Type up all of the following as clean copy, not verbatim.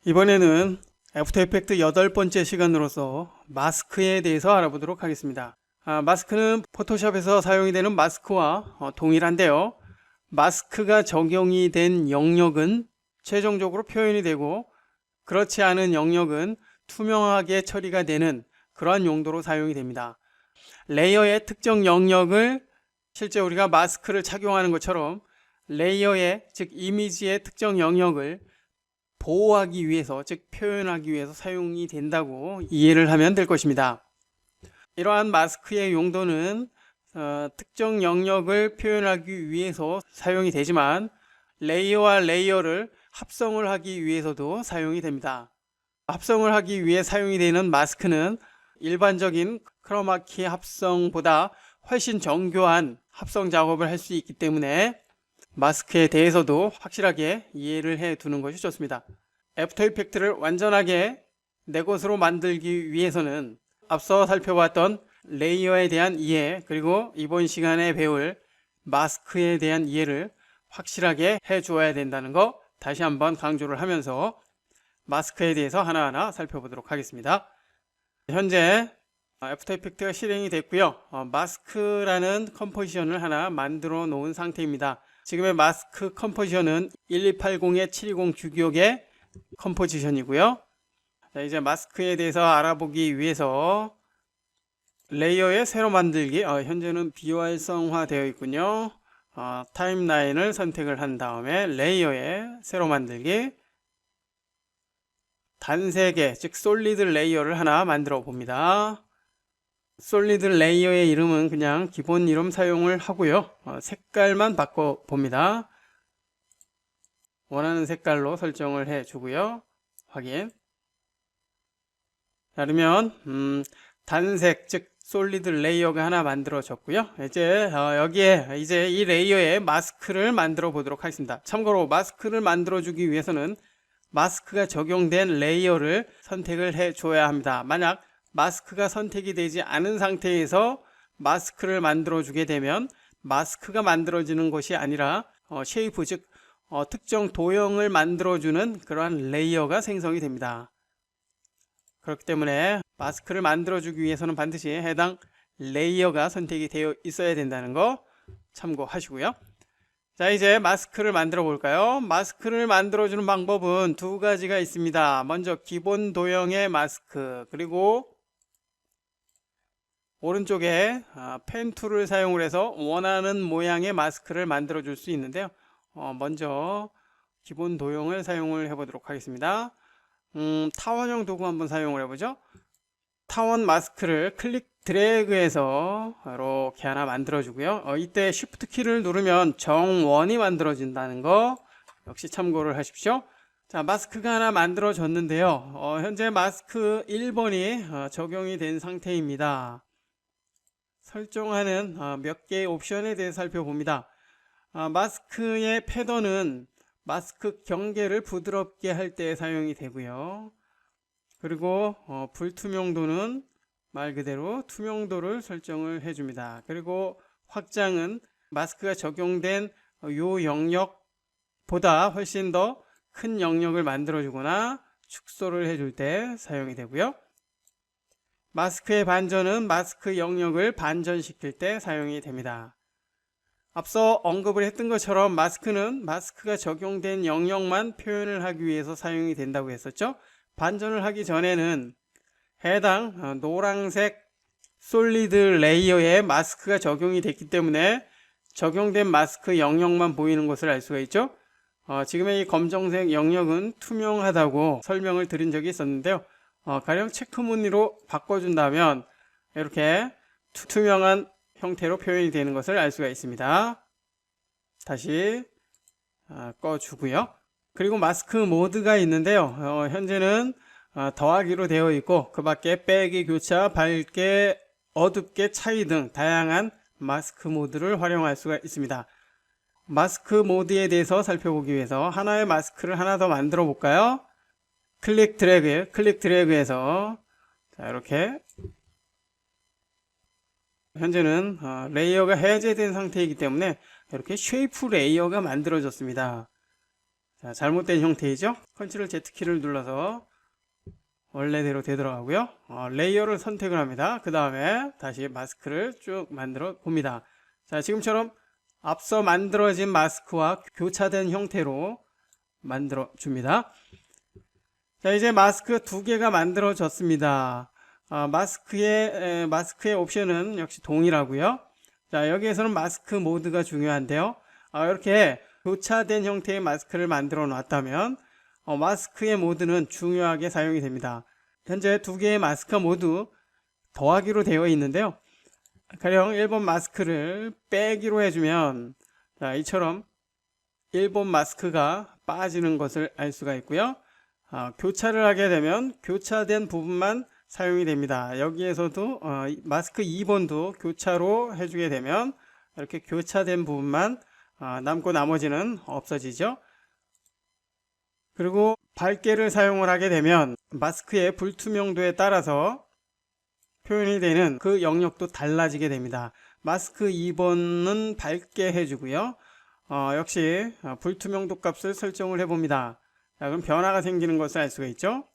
이번에는 애프터 이펙트 8번째 시간으로서 마스크에 대해서 알아보도록 하겠습니다. 마스크는 포토샵에서 사용이 되는 마스크와 동일한데요. 마스크가 적용이 된 영역은 최종적으로 표현이 되고 그렇지 않은 영역은 투명하게 처리가 되는 그러한 용도로 사용이 됩니다. 레이어의 특정 영역을 실제 우리가 마스크를 착용하는 것처럼 레이어의 즉 이미지의 특정 영역을 보호하기 위해서 즉 표현하기 위해서 사용이 된다고 이해를 하면 될 것입니다. 이러한 마스크의 용도는 특정 영역을 표현하기 위해서 사용이 되지만 레이어와 레이어를 합성을 하기 위해서도 사용이 됩니다. 합성을 하기 위해 사용이 되는 마스크는 일반적인 크로마키 합성보다 훨씬 정교한 합성 작업을 할 수 있기 때문에 마스크에 대해서도 확실하게 이해를 해 두는 것이 좋습니다. 애프터 이펙트를 완전하게 내 것으로 만들기 위해서는 앞서 살펴봤던 레이어에 대한 이해 그리고 이번 시간에 배울 마스크에 대한 이해를 확실하게 해 주어야 된다는 거 다시 한번 강조를 하면서 마스크에 대해서 하나하나 살펴보도록 하겠습니다. 현재 애프터 이펙트가 실행이 됐고요. 마스크라는 컴포지션을 하나 만들어 놓은 상태입니다. 지금의 마스크 컴포지션은 12802-720 규격의 컴포지션이고요. 자, 이제 마스크에 대해서 알아보기 위해서 레이어의 새로 만들기, 현재는 비활성화 되어 있군요. 타임라인을 선택을 한 다음에 레이어의 새로 만들기, 단색의 즉 솔리드 레이어를 하나 만들어 봅니다. 솔리드 레이어의 이름은 그냥 기본 이름 사용을 하고요. 색깔만 바꿔 봅니다. 원하는 색깔로 설정을 해 주고요. 확인. 자, 그러면 단색 즉 솔리드 레이어가 하나 만들어졌고요. 이제 여기에 이제 이 레이어에 마스크를 만들어 보도록 하겠습니다. 참고로 마스크를 만들어 주기 위해서는 마스크가 적용된 레이어를 선택을 해 줘야 합니다. 만약 마스크가 선택이 되지 않은 상태에서 마스크를 만들어 주게 되면 마스크가 만들어지는 것이 아니라 쉐이프 즉 특정 도형을 만들어주는 그러한 레이어가 생성이 됩니다. 그렇기 때문에 마스크를 만들어주기 위해서는 반드시 해당 레이어가 선택이 되어 있어야 된다는 거 참고하시고요. 자, 이제 마스크를 만들어 볼까요? 마스크를 만들어주는 방법은 두 가지가 있습니다. 먼저 기본 도형의 마스크, 그리고 오른쪽에 펜 툴을 사용을 해서 원하는 모양의 마스크를 만들어 줄 수 있는데요. 먼저 기본 도형을 사용을 해 보도록 하겠습니다. 타원형 도구 한번 사용을 해보죠. 타원 마스크를 클릭 드래그해서 이렇게 하나 만들어 주고요. 이때 쉬프트 키를 누르면 정원이 만들어진다는 거 역시 참고를 하십시오. 자, 마스크가 하나 만들어졌는데요. 현재 마스크 1번이 적용이 된 상태입니다. 설정하는 몇 개의 옵션에 대해 살펴봅니다. 마스크의 패턴은 마스크 경계를 부드럽게 할 때 사용이 되고요. 그리고 불투명도는 말 그대로 투명도를 설정을 해줍니다. 그리고 확장은 마스크가 적용된 요 영역보다 훨씬 더 큰 영역을 만들어주거나 축소를 해줄 때 사용이 되고요. 마스크의 반전은 마스크 영역을 반전시킬 때 사용이 됩니다. 앞서 언급을 했던 것처럼 마스크는 마스크가 적용된 영역만 표현을 하기 위해서 사용이 된다고 했었죠. 반전을 하기 전에는 해당 노란색 솔리드 레이어에 마스크가 적용이 됐기 때문에 적용된 마스크 영역만 보이는 것을 알 수가 있죠. 지금의 이 검정색 영역은 투명하다고 설명을 드린 적이 있었는데요. 가령 체크 무늬로 바꿔준다면 이렇게 투명한 형태로 표현이 되는 것을 알 수가 있습니다. 다시 꺼주고요. 그리고 마스크 모드가 있는데요. 현재는 더하기로 되어 있고 그 밖에 빼기, 교차, 밝게, 어둡게, 차이 등 다양한 마스크 모드를 활용할 수가 있습니다. 마스크 모드에 대해서 살펴보기 위해서 하나의 마스크를 하나 더 만들어 볼까요? 클릭 드래그해서 자, 이렇게 현재는 레이어가 해제된 상태이기 때문에 이렇게 쉐이프 레이어가 만들어졌습니다. 자, 잘못된 형태이죠. 컨트롤 Z키를 눌러서 원래대로 되돌아가고요. 레이어를 선택을 합니다. 그 다음에 다시 마스크를 쭉 만들어 봅니다. 자, 지금처럼 앞서 만들어진 마스크와 교차된 형태로 만들어 줍니다. 자, 이제 마스크 두 개가 만들어졌습니다. 마스크의 옵션은 역시 동일하고요. 자, 여기에서는 마스크 모드가 중요한데요. 이렇게 교차된 형태의 마스크를 만들어 놨다면 마스크의 모드는 중요하게 사용이 됩니다. 현재 두 개의 마스크 모두 더하기로 되어 있는데요. 가령 1번 마스크를 빼기로 해주면 자, 이처럼 1번 마스크가 빠지는 것을 알 수가 있고요. 교차를 하게 되면 교차된 부분만 사용이 됩니다. 여기에서도 마스크 2번도 교차로 해주게 되면 이렇게 교차된 부분만 남고 나머지는 없어지죠. 그리고 밝게를 사용을 하게 되면 마스크의 불투명도에 따라서 표현이 되는 그 영역도 달라지게 됩니다. 마스크 2번은 밝게 해주고요. 역시 불투명도 값을 설정을 해봅니다. 자, 그럼 변화가 생기는 것을 알 수가 있죠.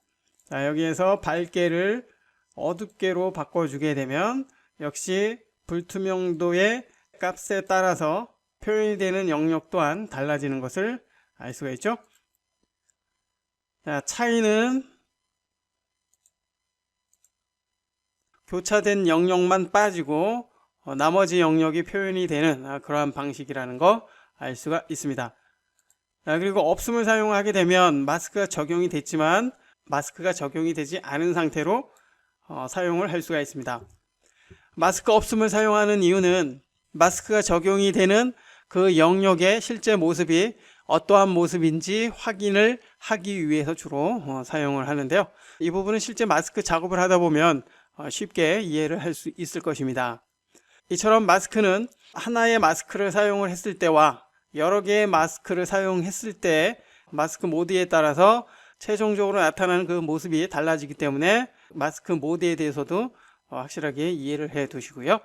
자, 여기에서 밝게를 어둡게로 바꿔주게 되면 역시 불투명도의 값에 따라서 표현이 되는 영역 또한 달라지는 것을 알 수가 있죠. 자, 차이는 교차된 영역만 빠지고 나머지 영역이 표현이 되는 그러한 방식이라는 거 알 수가 있습니다. 자, 그리고 없음을 사용하게 되면 마스크가 적용이 됐지만 마스크가 적용이 되지 않은 상태로 사용을 할 수가 있습니다. 마스크 없음을 사용하는 이유는 마스크가 적용이 되는 그 영역의 실제 모습이 어떠한 모습인지 확인을 하기 위해서 주로 사용을 하는데요. 이 부분은 실제 마스크 작업을 하다 보면 쉽게 이해를 할 수 있을 것입니다. 이처럼 마스크는 하나의 마스크를 사용을 했을 때와 여러 개의 마스크를 사용했을 때 마스크 모드에 따라서 최종적으로 나타나는 그 모습이 달라지기 때문에 마스크 모드에 대해서도 확실하게 이해를 해 두시고요.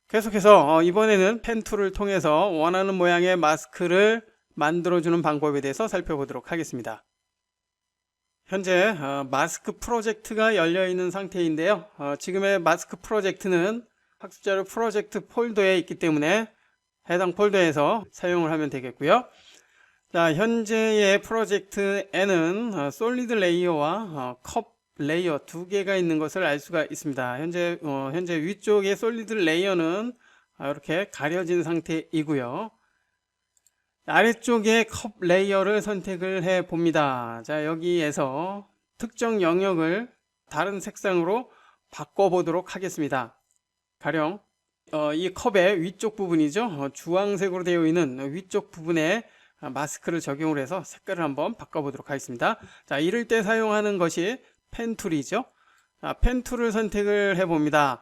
계속해서 이번에는 펜 툴을 통해서 원하는 모양의 마스크를 만들어주는 방법에 대해서 살펴보도록 하겠습니다. 현재 마스크 프로젝트가 열려 있는 상태인데요. 지금의 마스크 프로젝트는 학습자료 프로젝트 폴더에 있기 때문에 해당 폴더에서 사용을 하면 되겠고요. 자, 현재의 프로젝트에는 솔리드 레이어와 컵 레이어 두 개가 있는 것을 알 수가 있습니다. 현재 위쪽의 솔리드 레이어는 이렇게 가려진 상태이고요. 아래쪽에 컵 레이어를 선택을 해 봅니다. 자, 여기에서 특정 영역을 다른 색상으로 바꿔 보도록 하겠습니다. 가령 이 컵의 위쪽 부분이죠. 주황색으로 되어 있는 위쪽 부분에 마스크를 적용을 해서 색깔을 한번 바꿔 보도록 하겠습니다. 자, 이럴 때 사용하는 것이 펜 툴이죠. 펜 툴을 선택을 해 봅니다.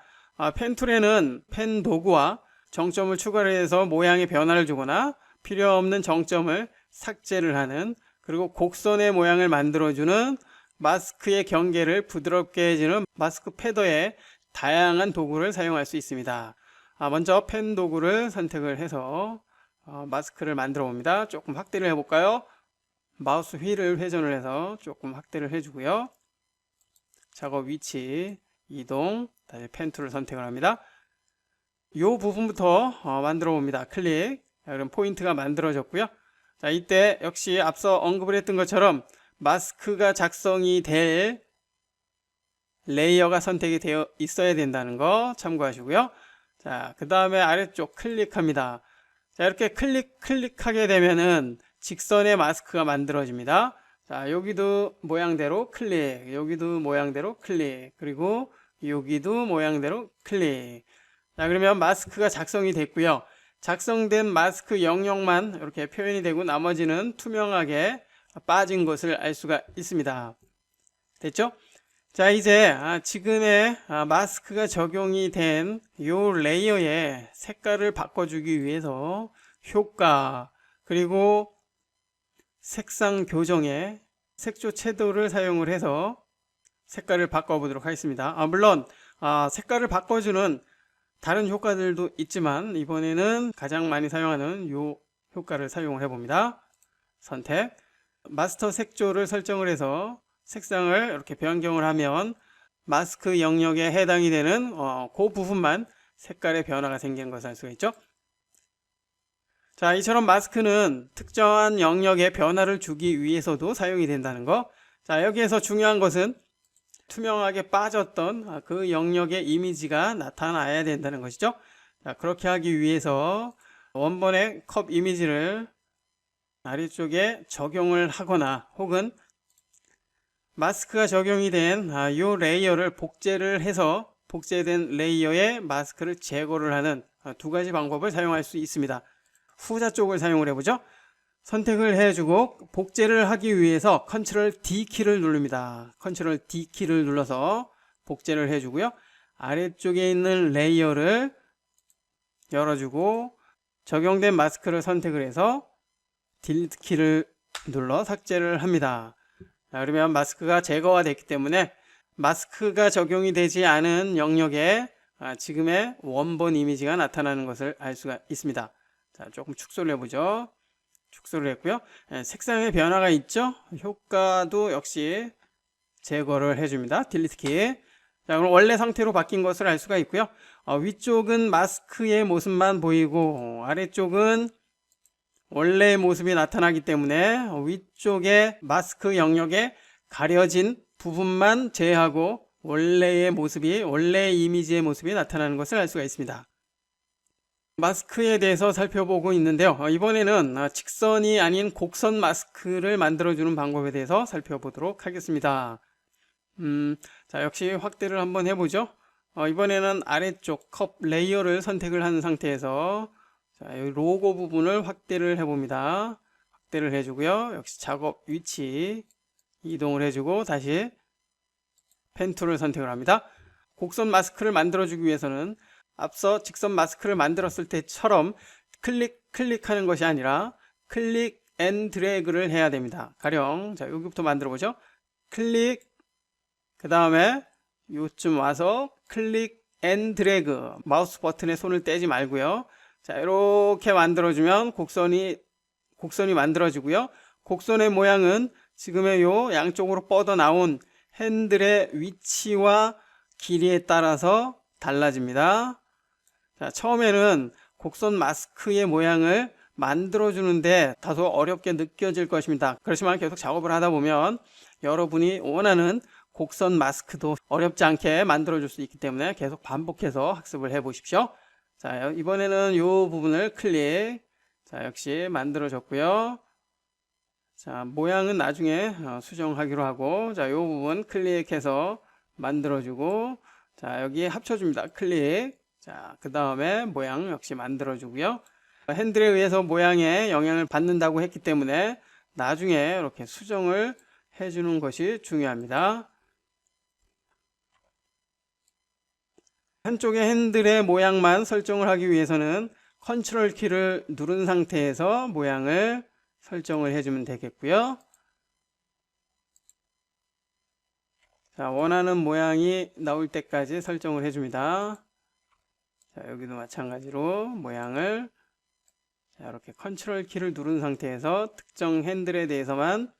펜 툴에는 펜 도구와 정점을 추가를 해서 모양의 변화를 주거나 필요 없는 정점을 삭제를 하는, 그리고 곡선의 모양을 만들어주는, 마스크의 경계를 부드럽게 해주는 마스크 패더의 다양한 도구를 사용할 수 있습니다. 먼저 펜 도구를 선택을 해서 마스크를 만들어 봅니다. 조금 확대를 해볼까요? 마우스 휠을 회전을 해서 조금 확대를 해주고요. 작업 위치 이동, 다시 펜 툴을 선택을 합니다. 이 부분부터 만들어 봅니다. 클릭. 그럼 포인트가 만들어졌고요. 자, 이때 역시 앞서 언급을 했던 것처럼 마스크가 작성이 될 레이어가 선택이 되어 있어야 된다는 거 참고하시고요. 자, 그 다음에 아래쪽 클릭합니다. 자, 이렇게 클릭하게 되면은 직선의 마스크가 만들어집니다. 자, 여기도 모양대로 클릭, 여기도 모양대로 클릭, 그리고 여기도 모양대로 클릭. 자, 그러면 마스크가 작성이 됐고요. 작성된 마스크 영역만 이렇게 표현이 되고 나머지는 투명하게 빠진 것을 알 수가 있습니다. 됐죠? 자, 이제 지금의 마스크가 적용이 된 이 레이어의 색깔을 바꿔주기 위해서 효과, 그리고 색상 교정에 색조 채도를 사용을 해서 색깔을 바꿔보도록 하겠습니다. 물론 색깔을 바꿔주는 다른 효과들도 있지만 이번에는 가장 많이 사용하는 이 효과를 사용을 해봅니다. 선택. 마스터 색조를 설정을 해서 색상을 이렇게 변경을 하면 마스크 영역에 해당이 되는 그 부분만 색깔의 변화가 생기는 것을 알 수가 있죠. 자, 이처럼 마스크는 특정한 영역에 변화를 주기 위해서도 사용이 된다는 거. 자, 여기에서 중요한 것은 투명하게 빠졌던 그 영역의 이미지가 나타나야 된다는 것이죠. 자, 그렇게 하기 위해서 원본의 컵 이미지를 아래쪽에 적용을 하거나 혹은 마스크가 적용이 된 이 레이어를 복제를 해서 복제된 레이어에 마스크를 제거를 하는 두 가지 방법을 사용할 수 있습니다. 후자 쪽을 사용을 해보죠. 선택을 해주고 복제를 하기 위해서 컨트롤 D 키를 누릅니다. 컨트롤 D 키를 눌러서 복제를 해주고요. 아래쪽에 있는 레이어를 열어주고 적용된 마스크를 선택을 해서 딜리트 키를 눌러 삭제를 합니다. 자, 그러면 마스크가 제거가 됐기 때문에 마스크가 적용이 되지 않은 영역에 지금의 원본 이미지가 나타나는 것을 알 수가 있습니다. 자, 조금 축소를 해보죠. 축소를 했고요. 색상의 변화가 있죠. 효과도 역시 제거를 해줍니다. 딜리트 키. 자, 그럼 원래 상태로 바뀐 것을 알 수가 있고요. 위쪽은 마스크의 모습만 보이고 아래쪽은 원래의 모습이 나타나기 때문에 위쪽의 마스크 영역에 가려진 부분만 제외하고 원래의 모습이, 원래의 이미지의 모습이 나타나는 것을 알 수가 있습니다. 마스크에 대해서 살펴보고 있는데요. 이번에는 직선이 아닌 곡선 마스크를 만들어주는 방법에 대해서 살펴보도록 하겠습니다. 자, 역시 확대를 한번 해보죠. 이번에는 아래쪽 컵 레이어를 선택을 한 상태에서 자, 여기 로고 부분을 확대를 해봅니다. 확대를 해주고요. 역시 작업 위치 이동을 해주고 다시 펜 툴을 선택을 합니다. 곡선 마스크를 만들어주기 위해서는 앞서 직선 마스크를 만들었을 때처럼 클릭하는 것이 아니라 클릭 앤 드래그를 해야 됩니다. 가령 자, 여기부터 만들어 보죠. 클릭, 그 다음에 요쯤 와서 클릭 앤 드래그, 마우스 버튼에 손을 떼지 말고요. 자, 이렇게 만들어주면 곡선이 만들어지고요. 곡선의 모양은 지금의 요 양쪽으로 뻗어 나온 핸들의 위치와 길이에 따라서 달라집니다. 자, 처음에는 곡선 마스크의 모양을 만들어주는데 다소 어렵게 느껴질 것입니다. 그렇지만 계속 작업을 하다 보면 여러분이 원하는 곡선 마스크도 어렵지 않게 만들어줄 수 있기 때문에 계속 반복해서 학습을 해 보십시오. 자, 이번에는 이 부분을 클릭. 자, 역시 만들어졌고요. 자, 모양은 나중에 수정하기로 하고, 자, 이 부분 클릭해서 만들어주고, 자, 여기 합쳐줍니다. 클릭. 자, 그 다음에 모양 역시 만들어주고요. 핸들에 의해서 모양에 영향을 받는다고 했기 때문에 나중에 이렇게 수정을 해주는 것이 중요합니다. 한쪽의 핸들의 모양만 설정을 하기 위해서는 컨트롤 키를 누른 상태에서 모양을 설정을 해주면 되겠고요. 자, 원하는 모양이 나올 때까지 설정을 해줍니다. 자, 여기도 마찬가지로 모양을 자, 이렇게 컨트롤 키를 누른 상태에서 특정 핸들에 대해서만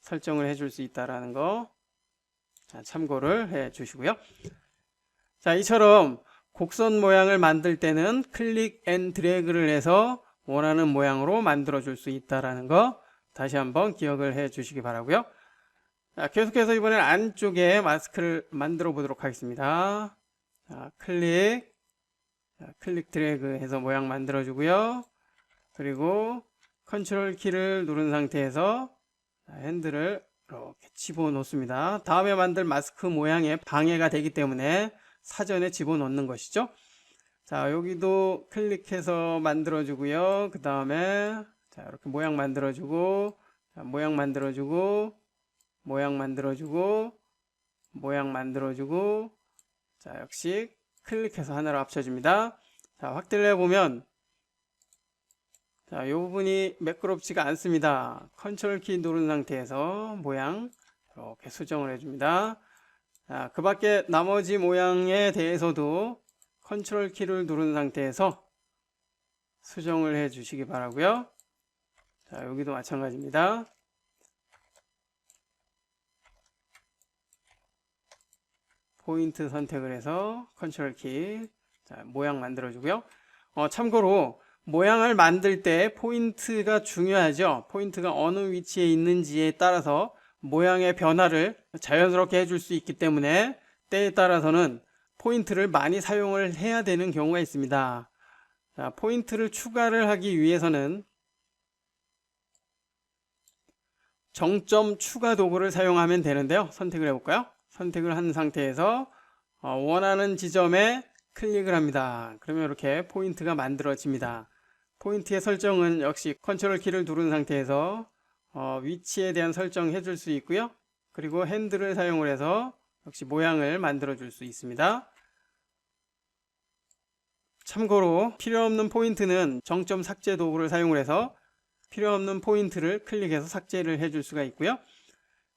설정을 해줄 수 있다는 거 자, 참고를 해 주시고요. 자, 이처럼 곡선 모양을 만들 때는 클릭 앤 드래그를 해서 원하는 모양으로 만들어 줄 수 있다는 거 다시 한번 기억을 해 주시기 바라고요. 자, 계속해서 이번엔 안쪽에 마스크를 만들어 보도록 하겠습니다. 자, 클릭 드래그 해서 모양 만들어 주고요. 그리고 컨트롤 키를 누른 상태에서 핸들을 이렇게 집어넣습니다. 다음에 만들 마스크 모양에 방해가 되기 때문에 사전에 집어넣는 것이죠. 자, 여기도 클릭해서 만들어주고요. 그 다음에 자, 이렇게 모양 만들어주고, 자, 모양 만들어주고, 모양 만들어주고, 모양 만들어주고, 자, 역시 클릭해서 하나로 합쳐줍니다. 자, 확대를 해보면 자, 이 부분이 매끄럽지가 않습니다. 컨트롤 키 누른 상태에서 모양 이렇게 수정을 해줍니다. 자, 그 밖에 나머지 모양에 대해서도 컨트롤 키를 누른 상태에서 수정을 해 주시기 바라고요. 자, 여기도 마찬가지입니다. 포인트 선택을 해서 컨트롤 키, 자, 모양 만들어주고요. 참고로 모양을 만들 때 포인트가 중요하죠. 포인트가 어느 위치에 있는지에 따라서 모양의 변화를 자연스럽게 해줄 수 있기 때문에 때에 따라서는 포인트를 많이 사용을 해야 되는 경우가 있습니다. 자, 포인트를 추가를 하기 위해서는 정점 추가 도구를 사용하면 되는데요. 선택을 해볼까요? 선택을 한 상태에서 원하는 지점에 클릭을 합니다. 그러면 이렇게 포인트가 만들어집니다. 포인트의 설정은 역시 컨트롤 키를 누른 상태에서 위치에 대한 설정 해줄 수 있고요. 그리고 핸들을 사용을 해서 역시 모양을 만들어 줄 수 있습니다. 참고로 필요 없는 포인트는 정점 삭제 도구를 사용을 해서 필요 없는 포인트를 클릭해서 삭제를 해줄 수가 있고요.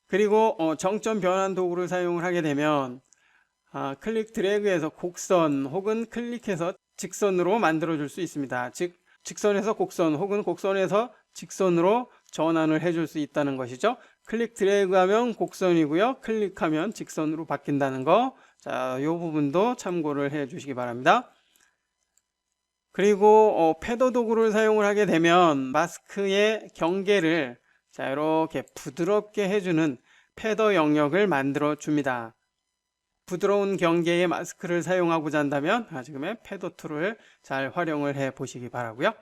그리고 정점 변환 도구를 사용을 하게 되면 클릭 드래그해서 곡선 혹은 클릭해서 직선으로 만들어 줄 수 있습니다. 즉 직선에서 곡선 혹은 곡선에서 직선으로 전환을 해줄 수 있다는 것이죠. 클릭 드래그하면 곡선이고요. 클릭하면 직선으로 바뀐다는 거. 자, 이 부분도 참고를 해 주시기 바랍니다. 그리고 패더 도구를 사용을 하게 되면 마스크의 경계를 자, 이렇게 부드럽게 해주는 패더 영역을 만들어 줍니다. 부드러운 경계의 마스크를 사용하고자 한다면 지금의 패더 툴을 잘 활용을 해 보시기 바라고요.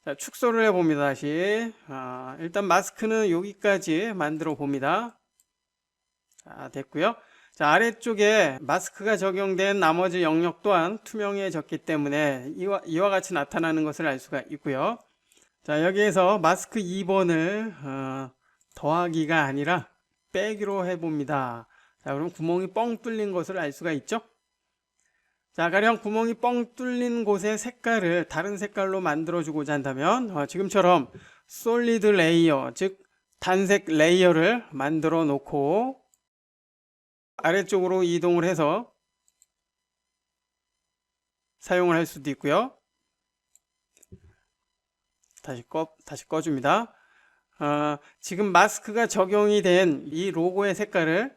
자, 축소를 해 봅니다. 다시 일단 마스크는 여기까지 만들어 봅니다. 자, 됐고요. 자, 아래쪽에 마스크가 적용된 나머지 영역 또한 투명해졌기 때문에 이와 같이 나타나는 것을 알 수가 있고요. 자, 여기에서 마스크 2번을 더하기가 아니라 빼기로 해봅니다. 자, 그럼 구멍이 뻥 뚫린 것을 알 수가 있죠. 자, 가령 구멍이 뻥 뚫린 곳의 색깔을 다른 색깔로 만들어 주고자 한다면 지금처럼 솔리드 레이어, 즉 단색 레이어를 만들어 놓고 아래쪽으로 이동을 해서 사용을 할 수도 있고요. 다시 꺼줍니다. 지금 마스크가 적용이 된 이 로고의 색깔을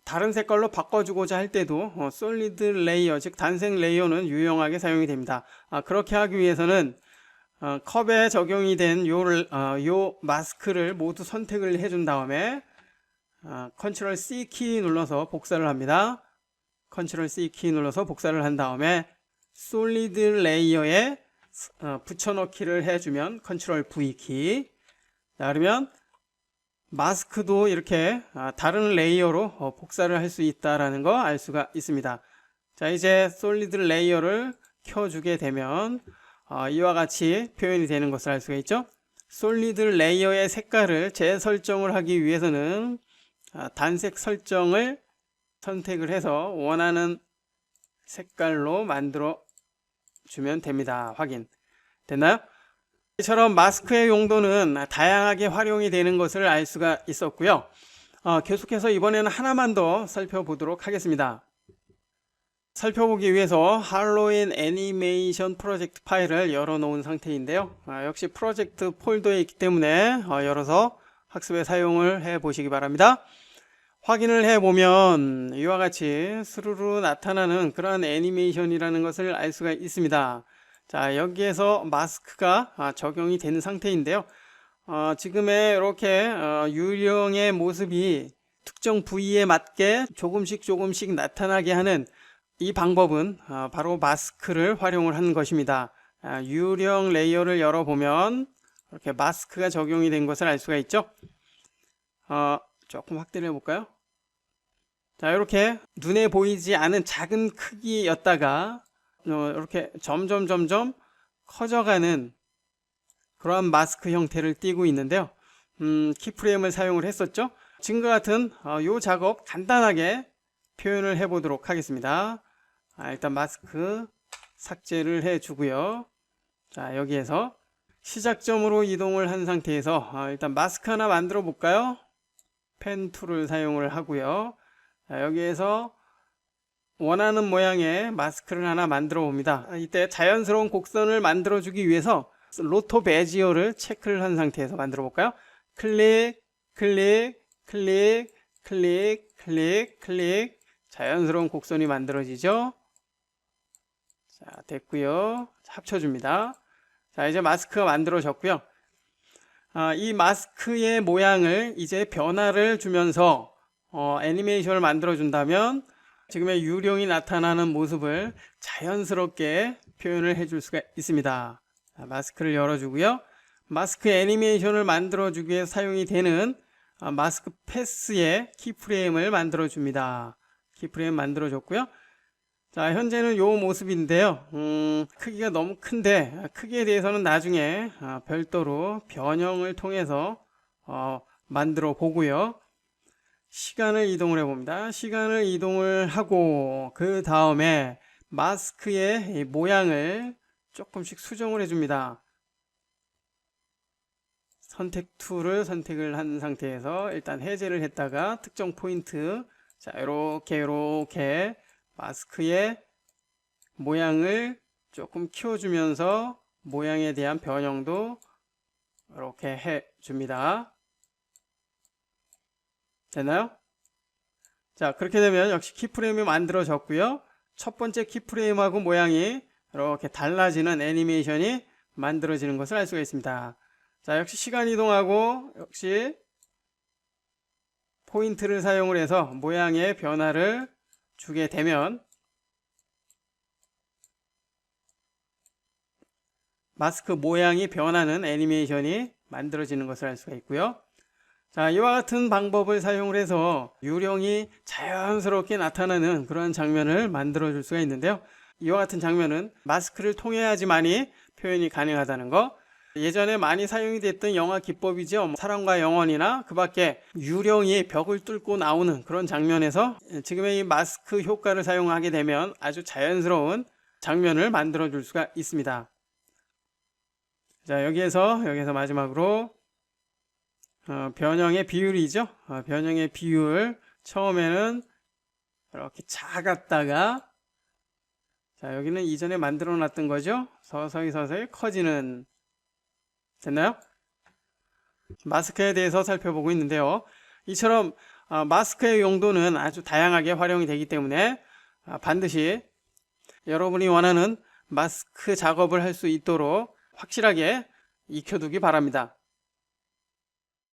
다른 색깔로 바꿔주고자 할 때도 솔리드 레이어, 즉 단색 레이어는 유용하게 사용이 됩니다. 그렇게 하기 위해서는 컵에 적용이 된 요 마스크를 모두 선택을 해준 다음에 컨트롤 C 키 눌러서 복사를 합니다. 컨트롤 C 키 눌러서 복사를 한 다음에 솔리드 레이어에 붙여넣기를 해주면 컨트롤 V 키. 자, 그러면 마스크도 이렇게 다른 레이어로 복사를 할 수 있다라는 거 알 수가 있습니다. 자, 이제 솔리드 레이어를 켜주게 되면 이와 같이 표현이 되는 것을 알 수가 있죠. 솔리드 레이어의 색깔을 재설정을 하기 위해서는 단색 설정을 선택을 해서 원하는 색깔로 만들어 주면 됩니다. 확인 됐나요? 이처럼 마스크의 용도는 다양하게 활용이 되는 것을 알 수가 있었고요. 계속해서 이번에는 하나만 더 살펴보도록 하겠습니다. 살펴보기 위해서 할로윈 애니메이션 프로젝트 파일을 열어놓은 상태인데요. 역시 프로젝트 폴더에 있기 때문에 열어서 학습에 사용을 해 보시기 바랍니다. 확인을 해보면 이와 같이 스르르 나타나는 그러한 애니메이션이라는 것을 알 수가 있습니다. 자, 여기에서 마스크가 적용이 된 상태인데요. 지금의 이렇게 유령의 모습이 특정 부위에 맞게 조금씩 나타나게 하는 이 방법은 바로 마스크를 활용을 한 것입니다. 유령 레이어를 열어보면 이렇게 마스크가 적용이 된 것을 알 수가 있죠. 조금 확대를 해볼까요? 자, 이렇게 눈에 보이지 않은 작은 크기였다가 이렇게 점점 커져가는 그러한 마스크 형태를 띠고 있는데요. 키프레임을 사용을 했었죠. 지금과 같은 이 작업 간단하게 표현을 해 보도록 하겠습니다. 일단 마스크 삭제를 해 주고요. 자, 여기에서 시작점으로 이동을 한 상태에서 일단 마스크 하나 만들어 볼까요? 펜 툴을 사용을 하고요. 자, 여기에서 원하는 모양의 마스크를 하나 만들어 봅니다. 이때 자연스러운 곡선을 만들어 주기 위해서 로토 베지오를 체크를 한 상태에서 만들어 볼까요? 클릭, 클릭, 클릭, 클릭, 클릭, 클릭. 자연스러운 곡선이 만들어지죠? 자, 됐고요. 합쳐줍니다. 자, 이제 마스크가 만들어졌고요. 이 마스크의 모양을 이제 변화를 주면서 애니메이션을 만들어 준다면 지금의 유령이 나타나는 모습을 자연스럽게 표현을 해줄 수가 있습니다. 자, 마스크를 열어주고요. 마스크 애니메이션을 만들어 주기 위해 사용이 되는 마스크 패스의 키프레임을 만들어 줍니다. 키프레임 만들어 줬고요. 자, 현재는 요 모습인데요. 크기가 너무 큰데 크기에 대해서는 나중에 별도로 변형을 통해서 만들어 보고요. 시간을 이동을 해 봅니다. 시간을 이동을 하고 그 다음에 마스크의 모양을 조금씩 수정을 해 줍니다. 선택 툴을 선택을 한 상태에서 일단 해제를 했다가 특정 포인트, 자, 이렇게 마스크의 모양을 조금 키워주면서 모양에 대한 변형도 이렇게 해줍니다. 됐나요? 자, 그렇게 되면 역시 키프레임이 만들어졌고요. 첫 번째 키프레임하고 모양이 이렇게 달라지는 애니메이션이 만들어지는 것을 알 수가 있습니다. 자, 역시 시간 이동하고 역시 포인트를 사용을 해서 모양의 변화를 주게 되면 마스크 모양이 변하는 애니메이션이 만들어지는 것을 알 수가 있고요. 자, 이와 같은 방법을 사용을 해서 유령이 자연스럽게 나타나는 그런 장면을 만들어 줄 수가 있는데요. 이와 같은 장면은 마스크를 통해야지만이 표현이 가능하다는 거. 예전에 많이 사용이 됐던 영화 기법이죠. 사랑과 영원이나 그 밖에 유령이 벽을 뚫고 나오는 그런 장면에서 지금의 이 마스크 효과를 사용하게 되면 아주 자연스러운 장면을 만들어 줄 수가 있습니다. 자, 여기에서 마지막으로 변형의 비율이죠. 변형의 비율 처음에는 이렇게 작았다가 자, 여기는 이전에 만들어 놨던 거죠. 서서히 커지는. 됐나요? 마스크에 대해서 살펴보고 있는데요. 이처럼 마스크의 용도는 아주 다양하게 활용이 되기 때문에 반드시 여러분이 원하는 마스크 작업을 할 수 있도록 확실하게 익혀두기 바랍니다.